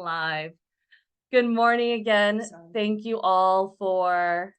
live. Good morning again. Sorry. Thank you all for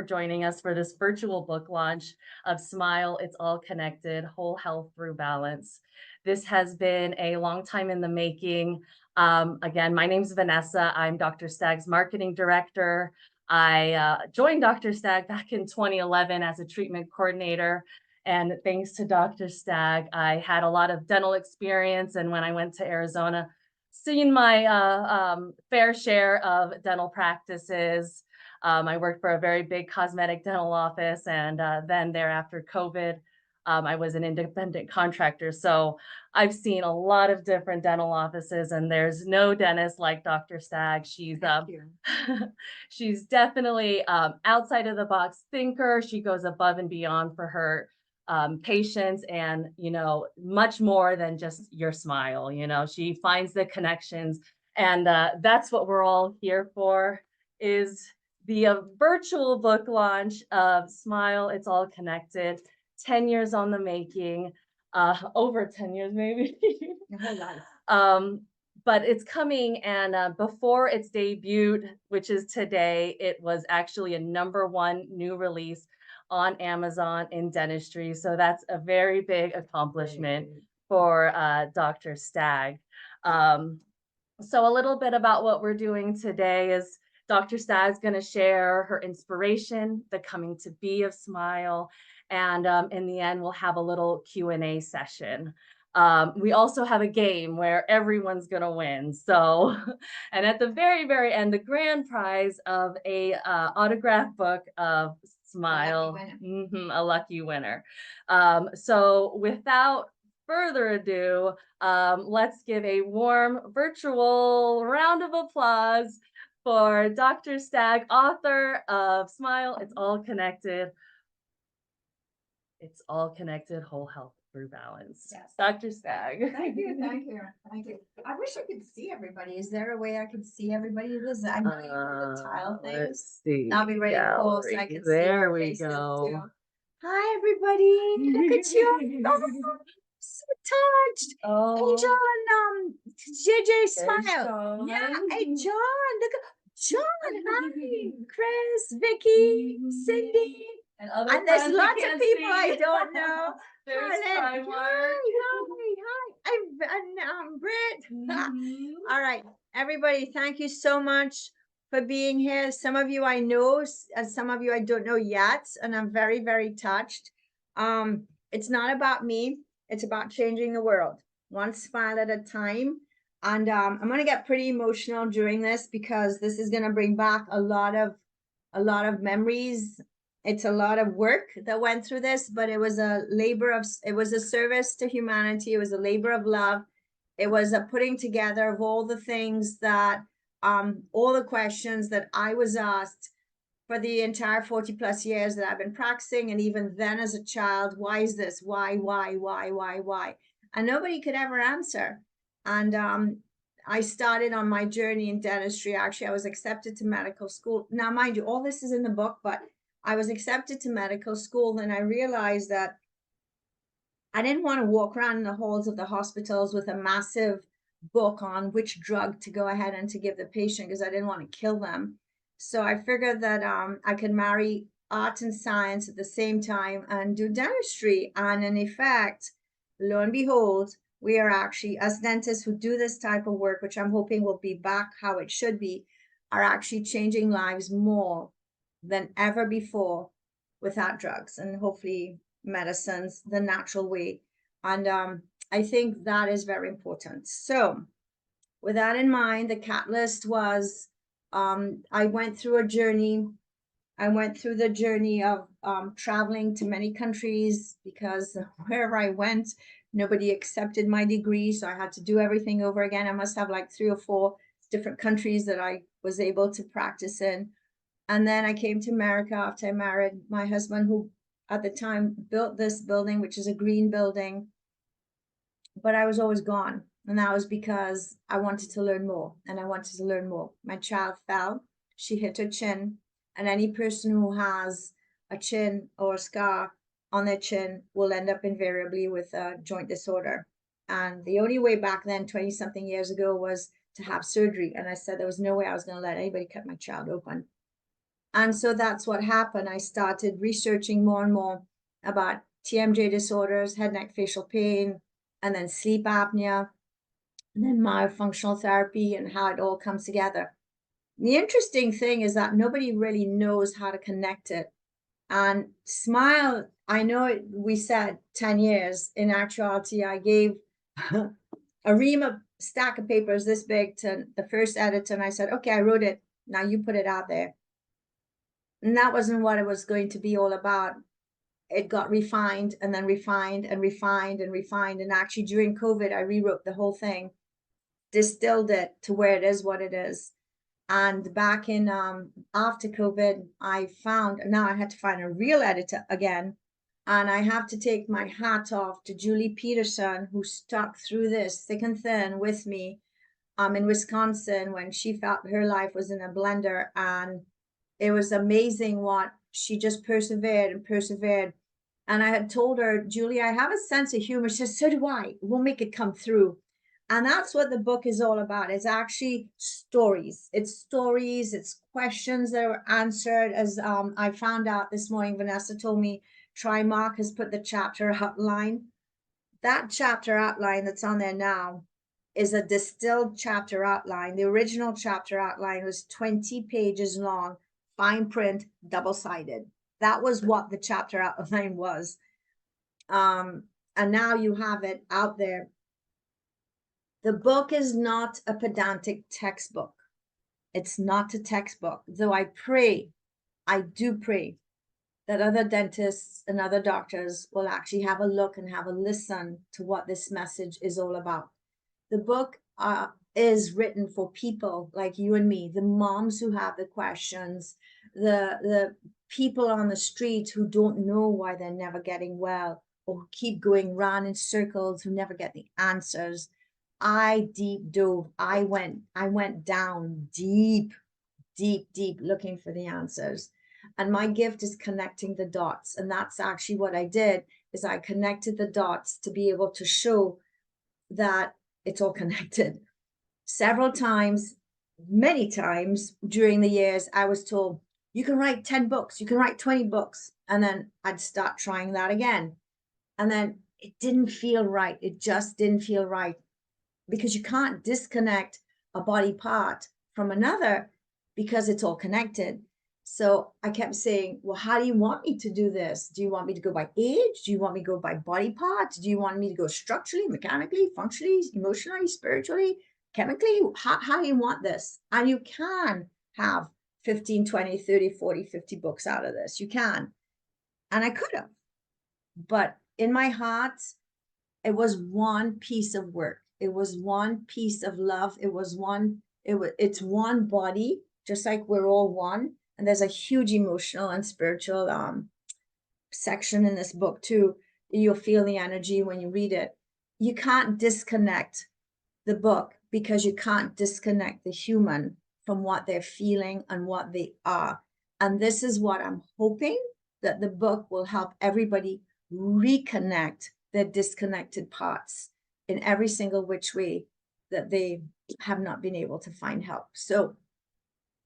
joining us for this virtual book launch of Smile, It's All Connected, Whole Health Through Balance. This has been a long time in the making. Again, my name's Vanessa. I'm Dr. Stagg's marketing director. I joined Dr. Stagg back in 2011 as a treatment coordinator. And thanks to Dr. Stagg, I had a lot of dental experience. And when I went to Arizona, seen my fair share of dental practices. I worked for a very big cosmetic dental office, and then thereafter COVID, I was an independent contractor. So I've seen a lot of different dental offices, and there's no dentist like Dr. Stagg. Thank you. She's definitely outside of the box thinker. She goes above and beyond for her patients, and much more than just your smile. She finds the connections, and that's what we're all here for, is the virtual book launch of Smile, It's All Connected. 10 years on the making, over 10 years maybe. Your whole life. But it's coming, and before its debuted, which is today, it was actually a #1 new release on Amazon in dentistry. So that's a very big accomplishment for Dr. Stagg. So a little bit about what we're doing today is Dr. Stagg's going to share her inspiration, the coming to be of Smile, and in the end, we'll have a little Q&A session. We also have a game where everyone's going to win. So, and at the very, very end, the grand prize of a autograph book of Smile, a lucky winner. So without further ado, let's give a warm virtual round of applause for Dr. Stagg, author of Smile, It's All Connected. It's All Connected, Whole Health Through Balance. Yes. Dr. Stagg. Thank you. I wish I could see everybody. Is there a way I could see everybody? I know you know the tile things. Let's see. I'll be ready close. So I can see There your we faces go. too. Hi, everybody. Look at you. Oh, so touched. Oh, Angel and JJ there's smile. John. Yeah. Hey, John. Look at John. Hi. Chris, Vicky, Cindy. And other And there's friends we lots of can't people see. I don't know. There's Hi, Trimark. hi. I'm Britt. Mhm. All right, everybody, thank you so much for being here. Some of you I know, and some of you I don't know yet, and I'm very, very touched. It's not about me. It's about changing the world, one smile at a time. And I'm going to get pretty emotional during this because this is going to bring back a lot of memories. It's a lot of work that went through this, but it was a service to humanity. It was a labor of love. It was a putting together of all the things that, all the questions that I was asked for the entire 40 plus years that I've been practicing. And even then as a child, why is this? Why? And nobody could ever answer. And I started on my journey in dentistry. Actually, I was accepted to medical school. Now, mind you, all this is in the book, but I was accepted to medical school. And I realized that I didn't want to walk around in the halls of the hospitals with a massive book on which drug to go ahead and to give the patient because I didn't want to kill them. So I figured that I could marry art and science at the same time and do dentistry. And in effect, lo and behold, we are actually, as dentists who do this type of work, which I'm hoping will be back how it should be, are actually changing lives more than ever before without drugs and hopefully medicines the natural way. And I think that is very important. So with that in mind, the catalyst was I went through a journey. I went through the journey of traveling to many countries because wherever I went, nobody accepted my degree. So I had to do everything over again. I must have like 3 or 4 different countries that I was able to practice in. And then I came to America after I married my husband, who at the time built this building, which is a green building. But I was always gone. And that was because I wanted to learn more and I wanted to learn more. My child fell, she hit her chin. And any person who has a chin or a scar on their chin will end up invariably with a joint disorder. And the only way back then, 20 something years ago, was to have surgery. And I said there was no way I was going to let anybody cut my child open. And so that's what happened. I started researching more and more about TMJ disorders, head, neck, facial pain, and then sleep apnea, and then myofunctional therapy and how it all comes together. The interesting thing is that nobody really knows how to connect it. And SMILE, I know we said 10 years. In actuality, I gave a stack of papers this big to the first editor, and I said, okay, I wrote it. Now you put it out there. And that wasn't what it was going to be all about. It got refined and then refined and refined and refined. And actually during COVID, I rewrote the whole thing, distilled it to where it is what it is. And back in after COVID, I found, now I had to find a real editor again. And I have to take my hat off to Julie Peterson, who stuck through this thick and thin with me in Wisconsin when she felt her life was in a blender. And it was amazing what she just persevered and persevered. And I had told her, Julie, I have a sense of humor. She says, so do I. We'll make it come through. And that's what the book is all about. It's actually stories. It's stories. It's questions that were answered. As I found out this morning, Vanessa told me Trimark has put the chapter outline. That chapter outline that's on there now is a distilled chapter outline. The original chapter outline was 20 pages long, fine print, double-sided. That was what the chapter outline was. And now you have it out there. The book is not a pedantic textbook. It's not a textbook, though I do pray that other dentists and other doctors will actually have a look and have a listen to what this message is all about. The book is written for people like you and me, the moms who have the questions, the people on the street who don't know why they're never getting well, or who keep going round in circles, who never get the answers. I deep dove. I went down deep looking for the answers. And my gift is connecting the dots. And that's actually what I did, is I connected the dots to be able to show that it's all connected. Several times, many times during the years, I was told, you can write 10 books, you can write 20 books. And then I'd start trying that again. And then it didn't feel right. It just didn't feel right, because you can't disconnect a body part from another because it's all connected. So I kept saying, well, how do you want me to do this? Do you want me to go by age? Do you want me to go by body parts? Do you want me to go structurally, mechanically, functionally, emotionally, spiritually, chemically? How do you want this? And you can have 15, 20, 30, 40, 50 books out of this. You can. And I could have. But in my heart, it was one piece of work. It was one piece of love. It's one body, just like we're all one. And there's a huge emotional and spiritual section in this book too. You'll feel the energy when you read it. You can't disconnect the book, because you can't disconnect the human from what they're feeling and what they are. And this is what I'm hoping, that the book will help everybody reconnect their disconnected parts in every single which way that they have not been able to find help. So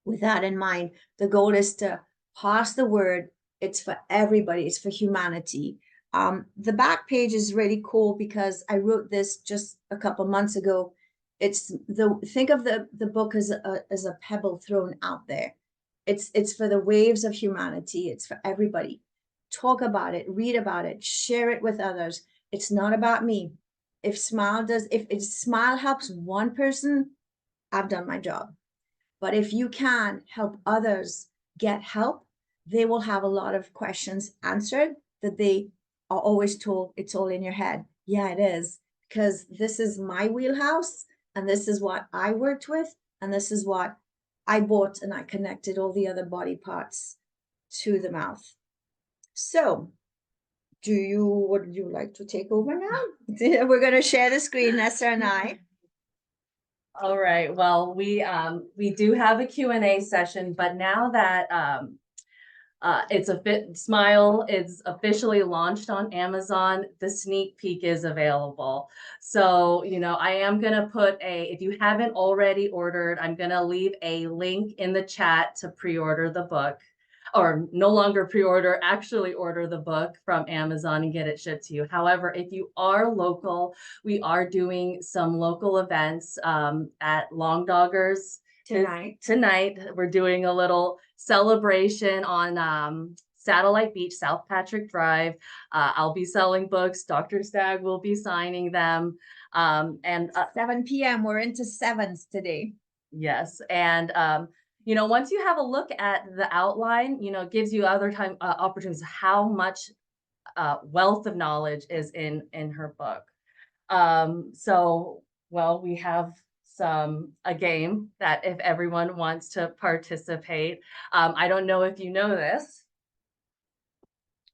with that in mind, the goal is to pass the word. It's for everybody. It's for humanity. The back page is really cool because I wrote this just a couple months ago. Think of the book as a pebble thrown out there. It's for the waves of humanity. It's for everybody. Talk about it, read about it, share it with others. It's not about me. If SMILE helps one person, I've done my job. But if you can help others get help, they will have a lot of questions answered that they are always told it's all in your head. Yeah, it is, because this is my wheelhouse, and this is what I worked with, and this is what I bought, and I connected all the other body parts to the mouth. So would you like to take over now? We're going to share the screen, Nessa and I. All right. Well, we do have a Q&A session, but now that It's a fit Smile is officially launched on Amazon. The sneak peek is available. So, you know, I am going to put if you haven't already ordered, I'm going to leave a link in the chat to pre-order the book, or no longer pre-order, actually order the book from Amazon and get it shipped to you. However, if you are local, we are doing some local events at Long Doggers tonight. We're doing a little celebration on Satellite Beach, South Patrick Drive. I'll be selling books. Dr. Stagg will be signing them. And 7 p.m. We're into sevens today. yes. And, you know, once you have a look at the outline, you know, it gives you other opportunities, how much wealth of knowledge is in her book. So, well, we have a game that if everyone wants to participate, I don't know if you know this.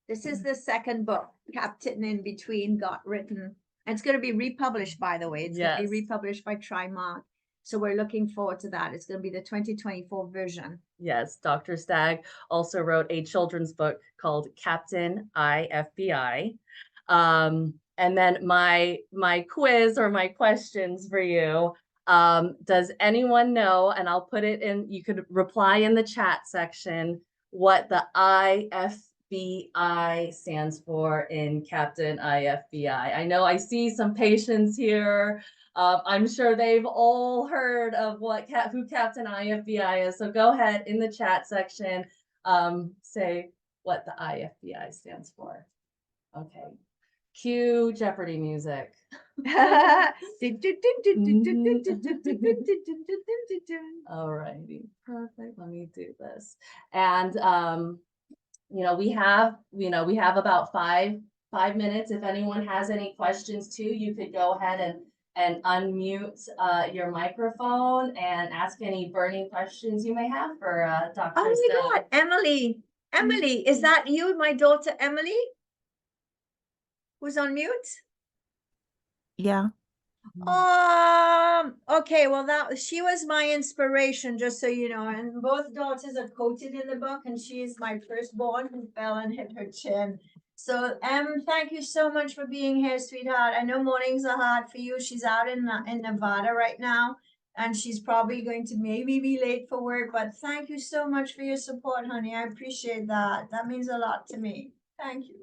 This is the second book, Captain in Between, got written. And it's going to be republished, by the way. It's going to be republished by Trimark. So we're looking forward to that. It's going to be the 2024 version. Yes, Dr. Stagg also wrote a children's book called Captain IFBI. And then my quiz or my questions for you. Does anyone know, and I'll put it in, you could reply in the chat section, what the IFBI stands for in Captain IFBI? I know I see some patients here. I'm sure they've all heard of who Captain IFBI is. So go ahead in the chat section, say what the IFBI stands for. Okay. Cue Jeopardy music. All righty, perfect. Let me do this. And you know, we have about five minutes. If anyone has any questions too, you could go ahead and unmute your microphone and ask any burning questions you may have for Dr. Oh my God, Emily. Emily, is that you, my daughter Emily? Who's on mute? Yeah. Okay, well she was my inspiration, just so you know, and both daughters are quoted in the book, and she is my firstborn who fell and hit her chin. So thank you so much for being here, sweetheart. I know mornings are hard for you. She's out in Nevada right now, and she's probably going to maybe be late for work, but thank you so much for your support, honey. I appreciate that. That means a lot to me. Thank you.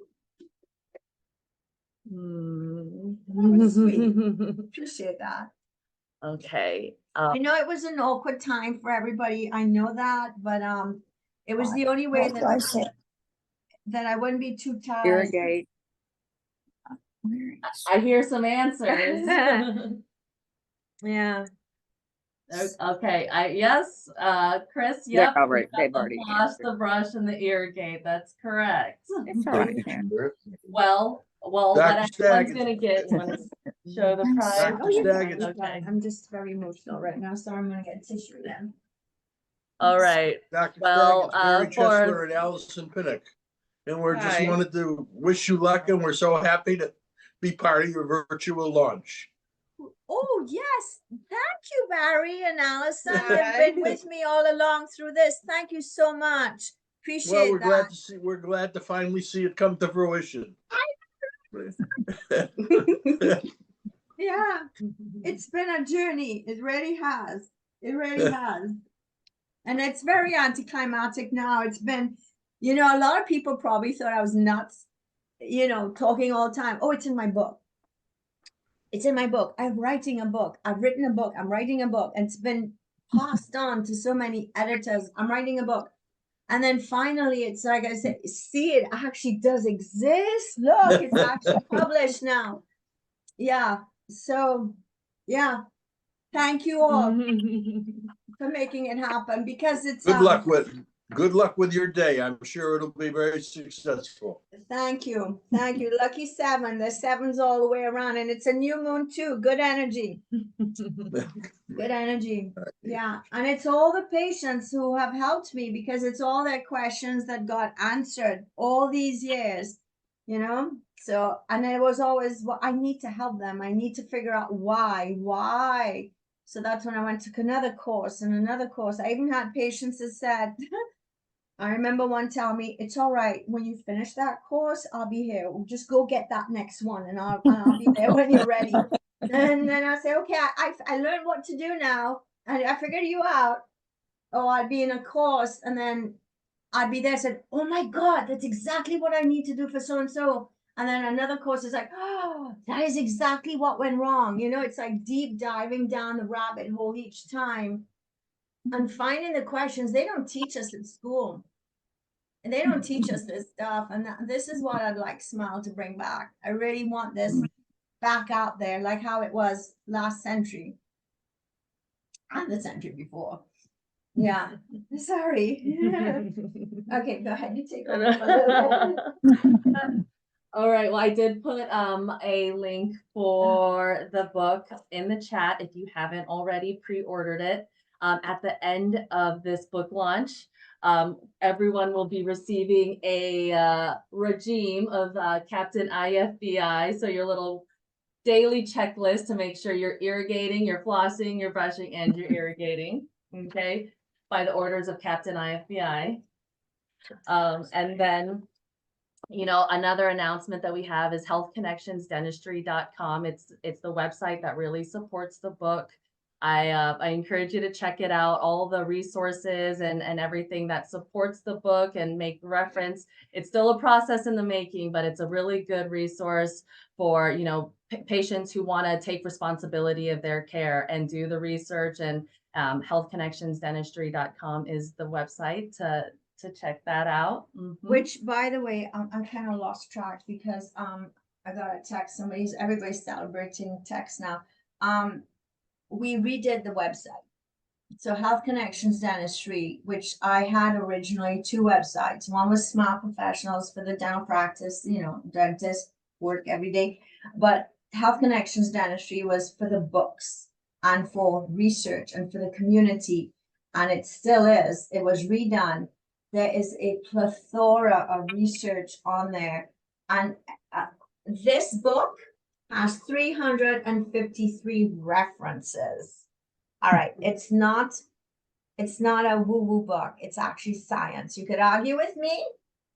Sweet. Appreciate that. Okay. I know it was an awkward time for everybody. I know that, but it was the only way that I wouldn't be too tired. Irrigate. I hear some answers. Yeah. Okay. Yes. Chris. Yep. They've already wash, the brush, and the irrigate. That's correct. It's all right. Well, what everyone's gonna get, you want to show the prize? Oh, yeah. Okay. I'm just very emotional right now, so I'm gonna get tissue then. All right. Dr. Well, Stagg, it's Mary Chesler and Allison Pinnock. And we're just wanted to wish you luck, and we're so happy to be part of your virtual launch. Oh, yes. Thank you, Barry and Allison. You've been with me all along through this. Thank you so much. Appreciate We're glad to finally see it come to fruition. Yeah, it's been a journey. It really has. It really has. And it's very anticlimactic now. It's been, you know, a lot of people probably thought I was nuts, you know, talking all the time. Oh, it's in my book. It's in my book. I'm writing a book. I've written a book. I'm writing a book. And it's been passed on to so many editors. I'm writing a book. And then finally, it's like I said, see, it actually does exist. Look, it's actually published now. Yeah. So, yeah. Thank you all for making it happen, because it's good luck with your day. I'm sure it'll be very successful. Thank you. Thank you. Lucky 7. There's 7s all the way around, and it's a new moon too. Good energy. Good energy. Yeah. And it's all the patients who have helped me, because it's all their questions that got answered all these years, you know? So, and it was always, well, I need to help them. I need to figure out why. So that's when I went to another course and another course. I even had patients that said, I remember one telling me, it's all right. When you finish that course, I'll be here. Just go get that next one and I'll be there when you're ready. And then I say, okay, I learned what to do now. And I figured you out. Oh, I'd be in a course and then I'd be there, said, oh my God, that's exactly what I need to do for so-and-so. And then another course is like, oh, that is exactly what went wrong. You know, it's like deep diving down the rabbit hole each time and finding the questions. They don't teach us in school. And they don't teach us this stuff. And this is what I'd like Smile to bring back. I really want this back out there, like how it was last century and the century before. Yeah, sorry. Okay, go ahead. You take over for a little bit. All right. Well, I did put a link for the book in the chat if you haven't already pre-ordered it. At the end of this book launch, everyone will be receiving a regime of Captain IFBI. So your little daily checklist to make sure you're irrigating, you're flossing, you're brushing, and you're irrigating. Okay, by the orders of Captain IFBI. And then, you know, another announcement that we have is healthconnectionsdentistry.com. It's the website that really supports the book. I encourage you to check it out, all the resources and everything that supports the book and make reference. It's still a process in the making, but it's a really good resource for, you know, patients who want to take responsibility of their care and do the research. And healthconnectionsdentistry.com is the website to check that out. Which, by the way, I kind of lost track because I got a text. Everybody's celebrating text now. We redid the website. So Health Connections Dentistry, which I had originally two websites. One was Smile Professionals for the dental practice, you know, dentist work every day. But Health Connections Dentistry was for the books and for research and for the community. And it still is. It was redone. There is a plethora of research on there. And this book has 353 references. All right, it's not a woo-woo book. It's actually science. You could argue with me,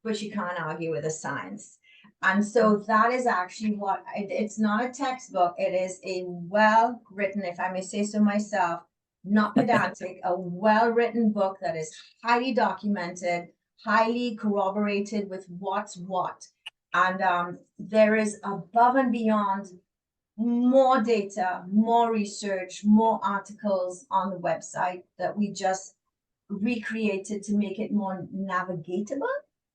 but you can't argue with the science. And so that is actually it's not a textbook. It is a well-written, if I may say so myself, not pedantic, a well-written book that is highly documented, highly corroborated with what's what. And there is above and beyond more data, more research, more articles on the website that we just recreated to make it more navigatable,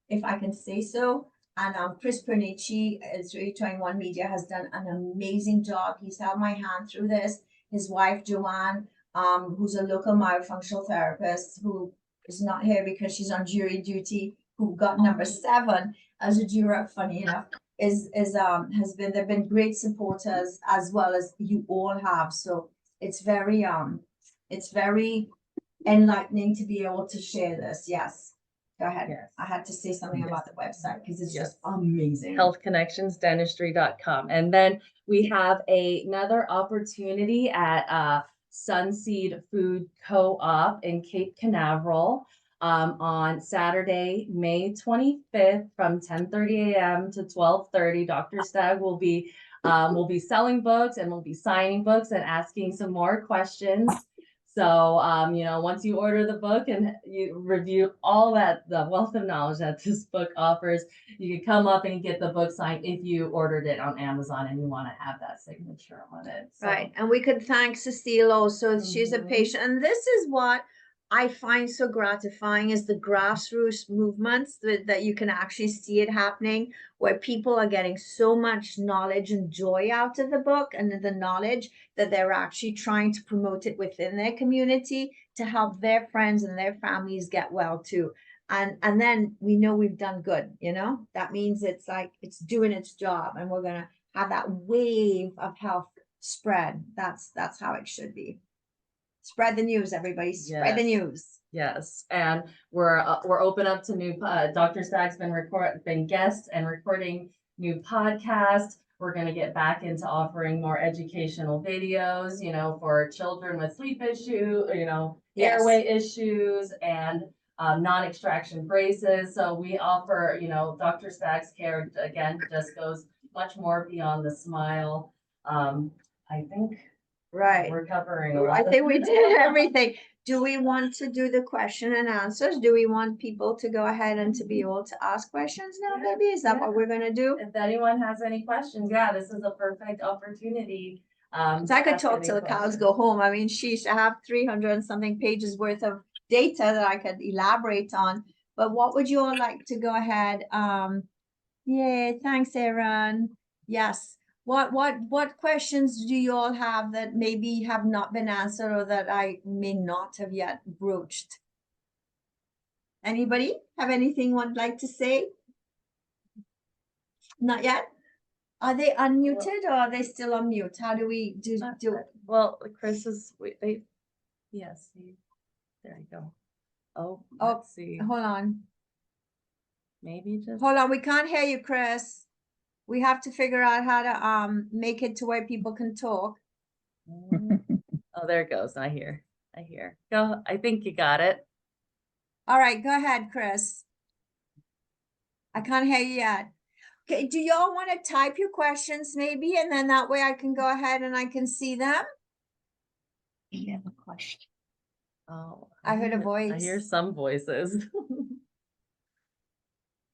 if I can say so. And Chris Pernici, 321 Media, has done an amazing job. He's held my hand through this. His wife, Joanne, who's a local myofunctional therapist, who is not here because she's on jury duty, who got number 7 as a juror, funny enough, they've been great supporters, as well as you all have. So it's very enlightening to be able to share this. Yes. Go ahead. Yes. I had to say something about the website because it's just amazing. Healthconnectionsdentistry.com. And then we have another opportunity at Sunseed Food Co-op in Cape Canaveral on Saturday, May 25th from 10:30 a.m. to 12:30. Dr. Stagg will be selling books and we'll be signing books and asking some more questions. So, you know, once you order the book and you review all that, the wealth of knowledge that this book offers, you can come up and get the book signed if you ordered it on Amazon and you want to have that signature on it. So. Right. And we could thank Cecile also. She's a patient. And this is what I find so gratifying is the grassroots movements that you can actually see it happening, where people are getting so much knowledge and joy out of the book and the knowledge that they're actually trying to promote it within their community to help their friends and their families get well too. And then we know we've done good, you know, that means it's like it's doing its job and we're going to have that wave of health spread. That's how it should be. Spread the news, everybody. Spread the news. Yes, and we're open up to new. Dr. Stagg's been guests and recording new podcasts. We're going to get back into offering more educational videos, you know, for children with sleep issue, you know, airway issues, and non-extraction braces. So we offer, you know, Dr. Stagg's care, again, just goes much more beyond the smile. I think Right. we're covering a lot. I think we did everything. Do we want to do the question and answers? Do we want people to go ahead and to be able to ask questions now, Yeah, baby? Is that yeah. what we're gonna do? If anyone has any questions, yeah, this is a perfect opportunity. So I could ask talk any till the cows questions. go home. I mean, sheesh, I have 300 and something pages worth of data that I could elaborate on. But what would you all like to go ahead? Yay, thanks, Aaron. Yes. What questions do you all have that maybe have not been answered or that I may not have yet broached? Anybody have anything would like to say? Not yet? Are they unmuted or are they still on mute? How do we do? Well, Chris is, yes, there you go. Oh, let's see, Hold on. maybe just. Hold on, we can't hear you, Chris. We have to figure out how to make it to where people can talk. Oh, there it goes. I hear. Go. I think you got it. All right, go ahead, Chris. I can't hear you yet. Okay, do y'all want to type your questions maybe, and then that way I can go ahead and I can see them? You have a question. Oh, I heard a I hear voice. some voices.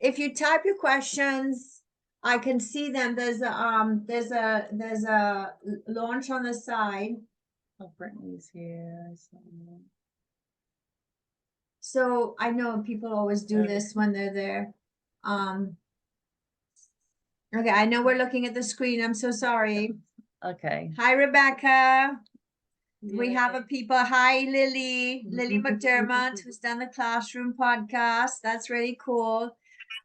If you type your questions, I can see them. There's a launch on the side. Oh, Brittany's here. So I know people always do Okay. this when they're there. Okay, I know we're looking at the screen. I'm so sorry. Okay. Hi, Rebecca. We have a Yay. people. Hi, Lily McDermott, who's done the classroom podcast. That's really cool.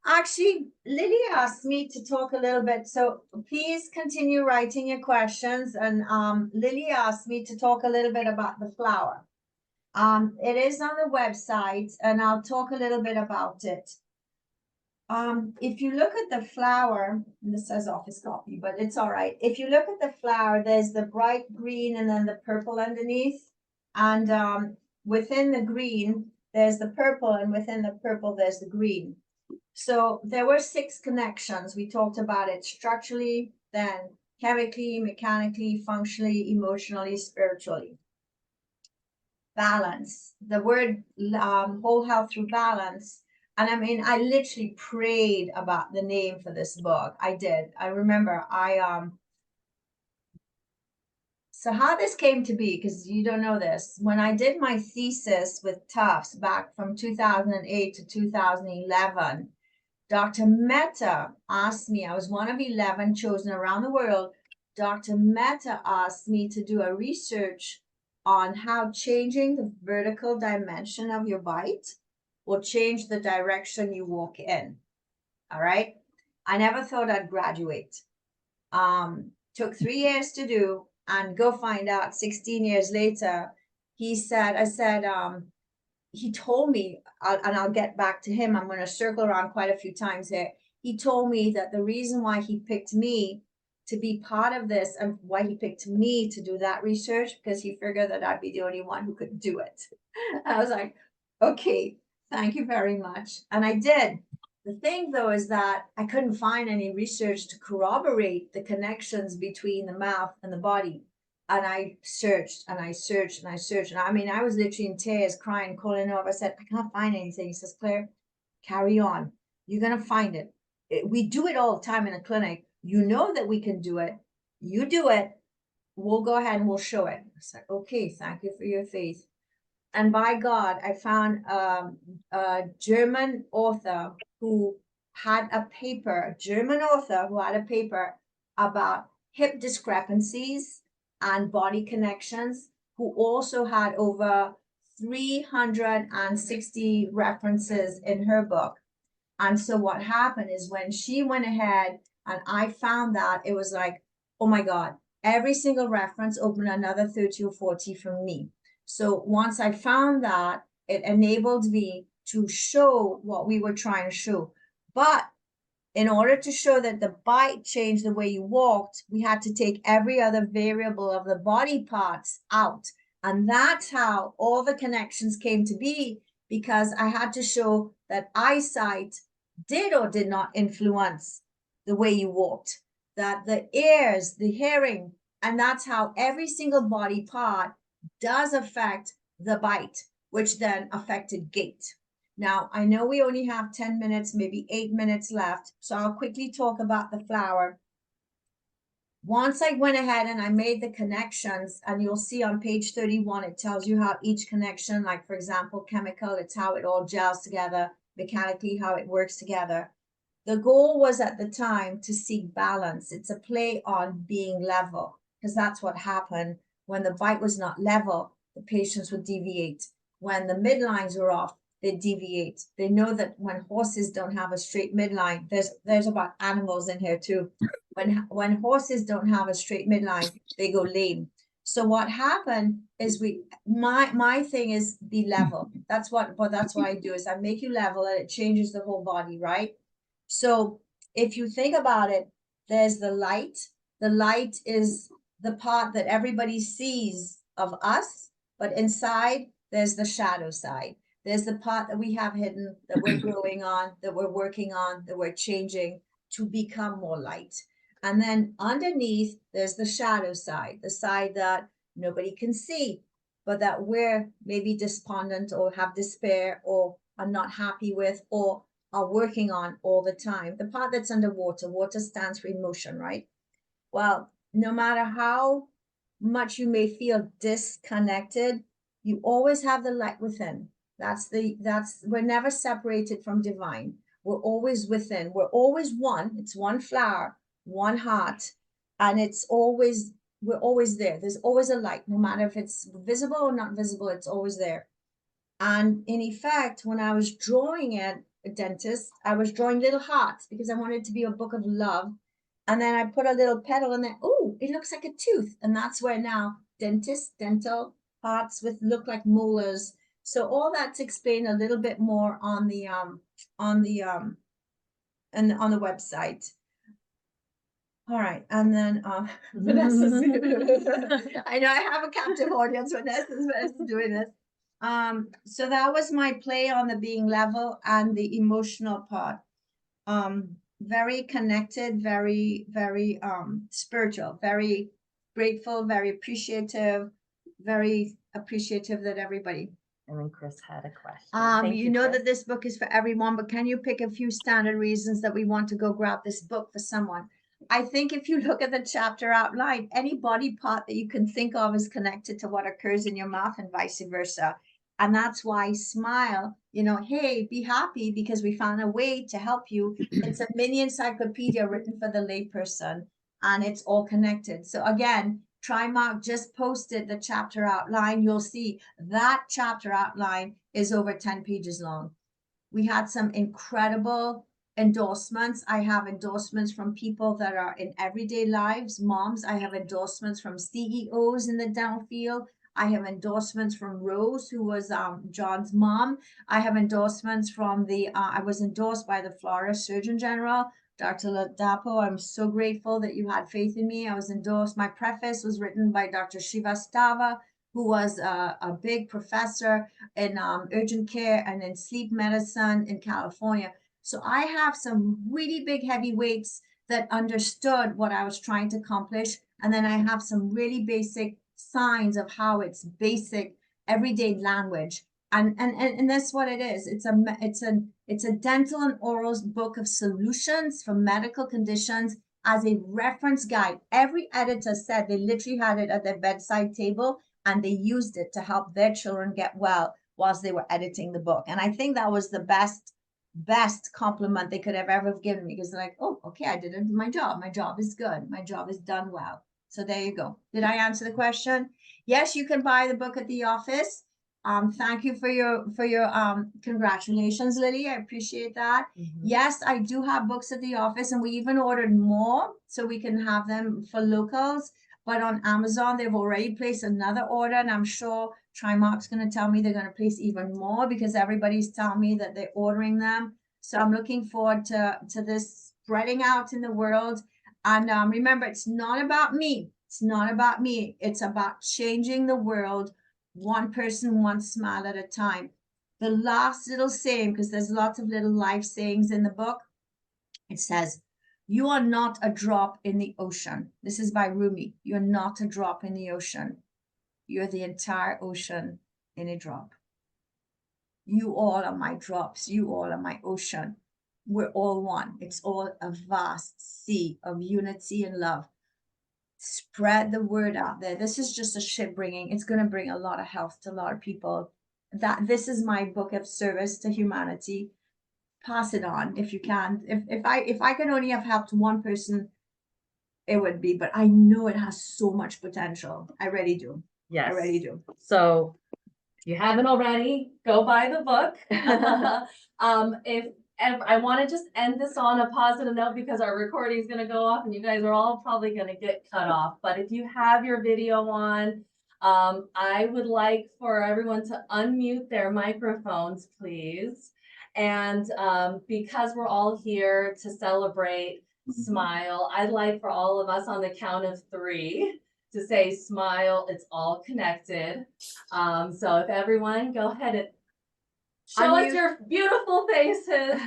Actually, Lily asked me to talk a little bit. So please continue writing your questions. And Lily asked me to talk a little bit about the flower. It is on the website, and I'll talk a little bit about it. If you look at the flower, and this says office copy, but it's all right. If you look at the flower, there's the bright green and then the purple underneath. And within the green, there's the purple, and within the purple, there's the green. So there were 6 connections. We talked about it structurally, then chemically, mechanically, functionally, emotionally, spiritually. Balance, the word whole health through balance. And I mean, I literally prayed about the name for this book. I did. I remember so how this came to be, because you don't know this, when I did my thesis with Tufts back from 2008 to 2011, Dr. Mehta asked me, I was one of 11 chosen around the world. Dr. Mehta asked me to do a research on how changing the vertical dimension of your bite will change the direction you walk in. All right. I never thought I'd graduate. Took 3 years to do, and go find out 16 years later, he told me, and I'll get back to him. I'm going to circle around quite a few times here. He told me that the reason why he picked me to be part of this and why he picked me to do that research, because he figured that I'd be the only one who could do it. I was like, okay, thank you very much. And I did. The thing though is that I couldn't find any research to corroborate the connections between the mouth and the body. And I searched and I searched and I searched. And I mean, I was literally in tears, crying, calling over. I said, I can't find anything. He says, Claire, carry on. You're going to find it. We do it all the time in a clinic. You know that we can do it. You do it. We'll go ahead and we'll show it. I said, okay, thank you for your faith. And by God, I found a German author who had a paper, about hip discrepancies and body connections, who also had over 360 references in her book. And so what happened is when she went ahead and I found that, it was like, oh my God, every single reference opened another 30 or 40 from me. So once I found that, it enabled me to show what we were trying to show. But in order to show that the bite changed the way you walked, we had to take every other variable of the body parts out. And that's how all the connections came to be, because I had to show that eyesight did or did not influence the way you walked, that the ears, the hearing, and that's how every single body part does affect the bite, which then affected gait. Now, I know we only have 10 minutes, maybe 8 minutes left, so I'll quickly talk about the flower. Once I went ahead and I made the connections, and you'll see on page 31, it tells you how each connection, like for example, chemical, it's how it all gels together, mechanically, how it works together. The goal was at the time to seek balance. It's a play on being level, because that's what happened. When the bite was not level, the patients would deviate. When the midlines were off, they deviate. They know that when horses don't have a straight midline, there's about animals in here too. When horses don't have a straight midline, they go lame. So what happened is my thing is be level. That's what I do is I make you level and it changes the whole body, right? So if you think about it, there's the light. The light is the part that everybody sees of us, but inside there's the shadow side. There's the part that we have hidden, that we're growing on, that we're working on, that we're changing to become more light. And then underneath, there's the shadow side, the side that nobody can see, but that we're maybe despondent or have despair or are not happy with or are working on all the time. The part that's underwater, water stands for emotion, right? Well, no matter how much you may feel disconnected, you always have the light within. We're never separated from divine. We're always within. We're always one. It's one flower, one heart, and we're always there. There's always a light, no matter if it's visible or not visible, it's always there. And in effect, when I was drawing it, a dentist, I was drawing little hearts because I wanted it to be a book of love. And then I put a little petal in there. Oh, it looks like a tooth. And that's where now dental hearts with look like molars. So all that's explained a little bit more on the website. All right, and then Vanessa's I know I have a captive audience. Vanessa's doing this. So that was my play on the being level and the emotional part. Very connected, very, very spiritual, very grateful, very appreciative that everybody. And then Chris had a question. You know that this book is for everyone, but can you pick a few standard reasons that we want to go grab this book for someone? I think if you look at the chapter outline, any body part that you can think of is connected to what occurs in your mouth and vice versa. And that's why smile, hey, be happy because we found a way to help you. It's a mini encyclopedia written for the layperson and it's all connected. So again, Trimark just posted the chapter outline. You'll see that chapter outline is over 10 pages long. We had some incredible endorsements. I have endorsements from people that are in everyday lives, moms. I have endorsements from CEOs in the dental field. I have endorsements from Rose, who was John's mom. I have endorsements from I was endorsed by the Florida Surgeon General, Dr. Ladapo. I'm so grateful that you had faith in me. I was endorsed. My preface was written by Dr. Srivastava, who was a big professor in urgent care and in sleep medicine in California. So I have some really big heavyweights that understood what I was trying to accomplish. And then I have some really basic signs of how it's basic everyday language. And that's what it is. It's a dental and oral book of solutions for medical conditions as a reference guide. Every editor said they literally had it at their bedside table and they used it to help their children get well whilst they were editing the book. And I think that was the best compliment they could have ever given me, because they're like, oh, okay, I did my job. My job is good. My job is done well. So there you go. Did I answer the question? Yes, you can buy the book at the office. Thank you for your congratulations, Lily. I appreciate that. Mm-hmm. Yes, I do have books at the office, and we even ordered more so we can have them for locals. But on Amazon, they've already placed another order, and I'm sure Trimark's going to tell me they're going to place even more because everybody's telling me that they're ordering them. So I'm looking forward to this spreading out in the world. And remember, it's not about me. It's not about me. It's about changing the world, one person, one smile at a time. the last little saying, because there's lots of little life sayings in the book. It says, "You are not a drop in the ocean." This is by Rumi. You're not a drop in the ocean. You're the entire ocean in a drop. You all are my drops. You all are my ocean. We're all one. It's all a vast sea of unity and love. Spread the word out there. This is just a ship bringing. It's going to bring a lot of health to a lot of people. That this is my book of service to humanity. Pass it on if you can. If I can only have helped one person, it would be. But I know it has so much potential. I really do. Yes. I really do. So if you haven't already, go buy the book. If I want to just end this on a positive note because our recording is going to go off and you guys are all probably going to get cut off. But if you have your video on, I would like for everyone to unmute their microphones, please. And because we're all here to celebrate Smile, I'd like for all of us on the count of 3 to say smile. It's all connected. So if everyone go ahead and show us your beautiful faces,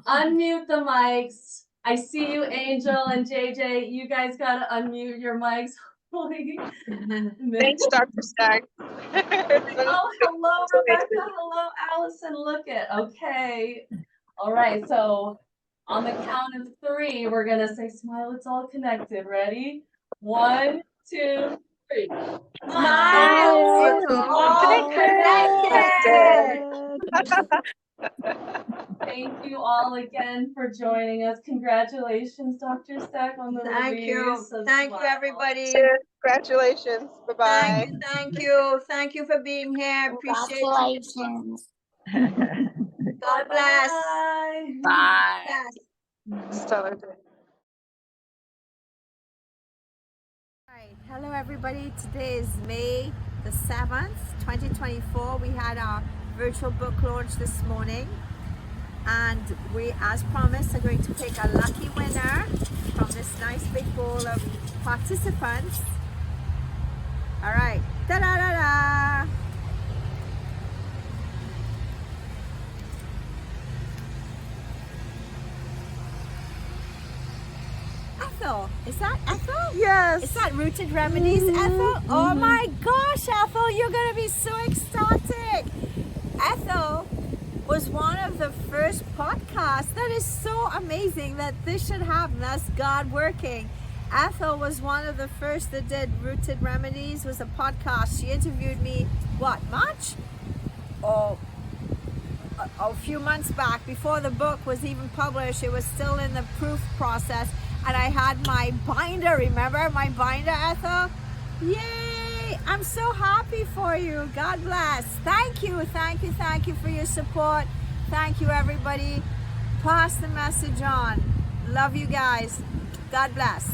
unmute the mics. I see you, Angel and JJ. You guys got to unmute your mics. Thanks, Dr. Stagg. Oh, hello, Rebecca. Hello, Allison. Look at, okay. All right. So on the count of 3, we're going to say smile. It's all connected. Ready? 1, 2, 3. Smile. It's all connected. Thank you all again for joining us. Congratulations, Dr. Stagg, on the Thank you. release of Thank you, Smile. everybody. Congratulations. Bye-bye. Thank you. Thank you. Thank you for being here. Appreciate you. Congratulations. God bless. Bye. Bye. Yes. Stellar day. Right. Hello, everybody. Today is May the 7th, 2024. We had our virtual book launch this morning. And we, as promised, are going to pick a lucky winner from this nice big bowl of participants. All right. Da-da-da-da. Ethel. Is that Ethel? Yes. Is that Rooted Remedies, Ethel? Oh my gosh, Ethel, you're going to be so ecstatic. Ethel was one of the first podcasts. That is so amazing that this should happen. That's God working. Ethel was one of the first that did Rooted Remedies, was a podcast. She interviewed me, what, March? Oh, a few months back, before the book was even published. It was still in the proof process. And I had my binder, remember my binder, Ethel? Yay! I'm so happy for you. God bless. Thank you, thank you, thank you for your support. Thank you, everybody. Pass the message on. Love you guys. God bless.